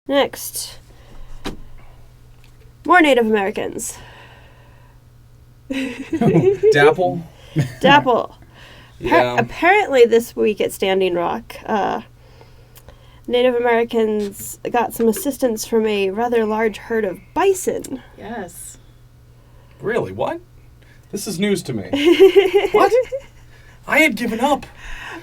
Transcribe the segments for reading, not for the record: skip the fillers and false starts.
Next. More Native Americans. Dapple? Dapple. Yeah. Apparently this week at Standing Rock, Native Americans got some assistance from a rather large herd of bison. Yes. Really? What? This is news to me. What? I had given up.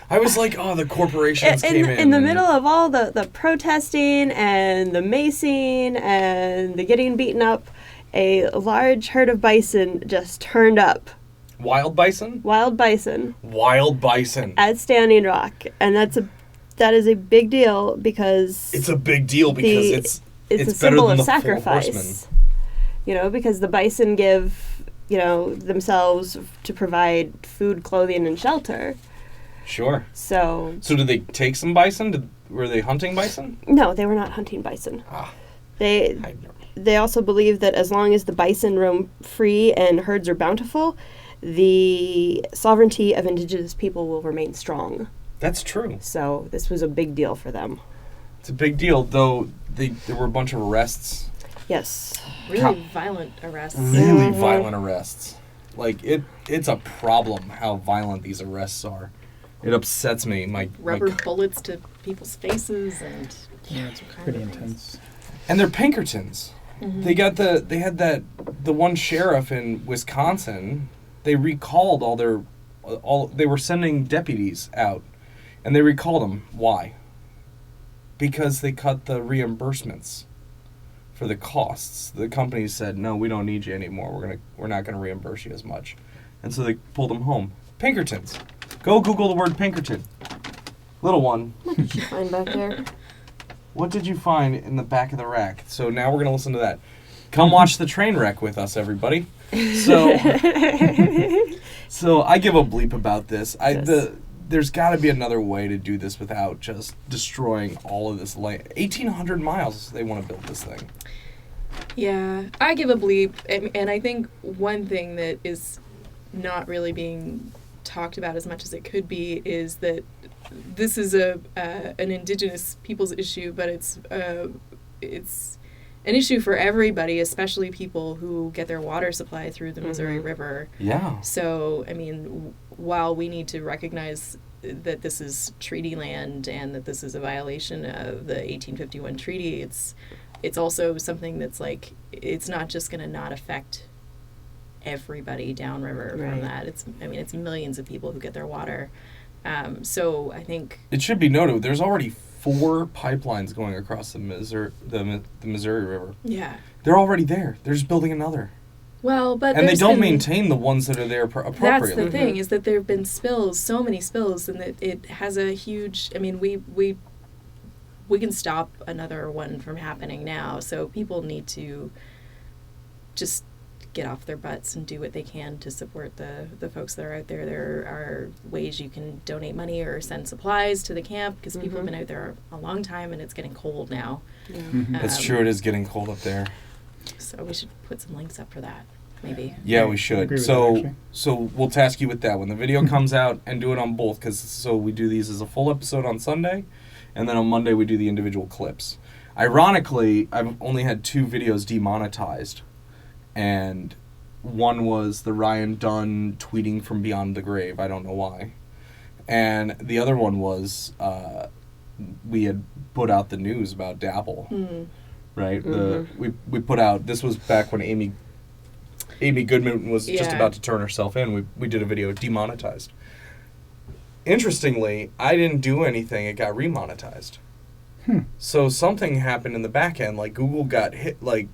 I was like, oh, the corporations came in. In the middle of all the protesting and the macing and the getting beaten up, a large herd of bison just turned up. Wild bison? Wild bison. Wild bison. At Standing Rock. And that is a big deal because... It's a big deal because it's a better symbol than of the sacrifice. 4 horsemen. You know, because the bison give, themselves to provide food, clothing, and shelter. Sure. So did they take some bison? Were they hunting bison? No, they were not hunting bison. They also believe that as long as the bison roam free and herds are bountiful, the sovereignty of indigenous people will remain strong. That's true. So this was a big deal for them. It's a big deal, though there were a bunch of arrests. Yes. Really violent arrests. Really violent arrests. Like, it's a problem how violent these arrests are. It upsets me. Rubber bullets to people's faces and... Yeah, it's pretty intense. And they're Pinkertons. Mm-hmm. They had the one sheriff in Wisconsin, they recalled they were sending deputies out, and they recalled them. Why? Because they cut the reimbursements for the costs. The companies said, no, we don't need you anymore. We're not gonna reimburse you as much. And so they pulled them home. Pinkertons. Go Google the word Pinkerton. Little one. What did you find back there? What did you find in the back of the rack? So now we're going to listen to that. Come watch the train wreck with us, everybody. So I give a bleep about this. Yes. There's got to be another way to do this without just destroying all of this land. 1,800 miles they want to build this thing. Yeah, I give a bleep. And I think one thing that is not really being talked about as much as it could be is that this is an indigenous people's issue, but it's an issue for everybody, especially people who get their water supply through the Missouri River. Yeah. So, I mean, while we need to recognize that this is treaty land and that this is a violation of the 1851 treaty, it's also something that's like, it's not just going to not affect everybody downriver from that. It's millions of people who get their water. So I think it should be noted there's already 4 pipelines going across the Missouri River. Yeah, they're already there. They're just building another. Well, but and they don't maintain the ones that are there appropriately. That's the thing, is that there have been spills, so many spills, and that it has a huge. I mean, we can stop another one from happening now. So people need to just get off their butts and do what they can to support the folks that are out there. There are ways you can donate money or send supplies to the camp because people have been out there a long time and it's getting cold now. Yeah. That's true. It is getting cold up there. So we should put some links up for that, maybe. Yeah, we should. So we'll task you with that when the video comes out, and do it on both, because we do these as a full episode on Sunday, and then on Monday we do the individual clips. Ironically, I've only had 2 videos demonetized, and one was the Ryan Dunn tweeting from beyond the grave. I don't know why. And the other one was we had put out the news about Dapple. Right? We put out, this was back when Amy Goodman was just about to turn herself in. We did a video demonetized. Interestingly, I didn't do anything. It got remonetized. So something happened in the back end. Like Google got hit. Like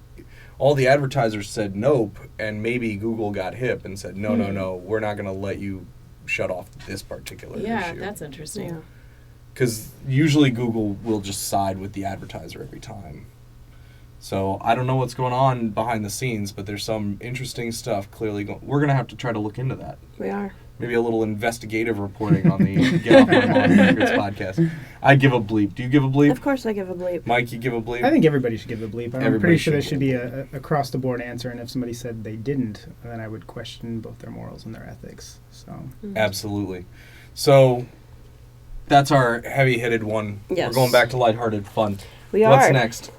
all the advertisers said nope, and maybe Google got hip and said no, we're not going to let you shut off this particular issue. Yeah, that's interesting. Because usually Google will just side with the advertiser every time. So I don't know what's going on behind the scenes, but there's some interesting stuff clearly going. We're going to have to try to look into that. We are. Maybe a little investigative reporting on the Get Off My Lawn Records podcast. I give a bleep. Do you give a bleep? Of course I give a bleep. Mike, you give a bleep? I think everybody should give a bleep. I'm pretty sure there should be a across-the-board answer, and if somebody said they didn't, then I would question both their morals and their ethics. So Absolutely. So that's our heavy-hitted one. Yes. We're going back to lighthearted fun. We are. What's next?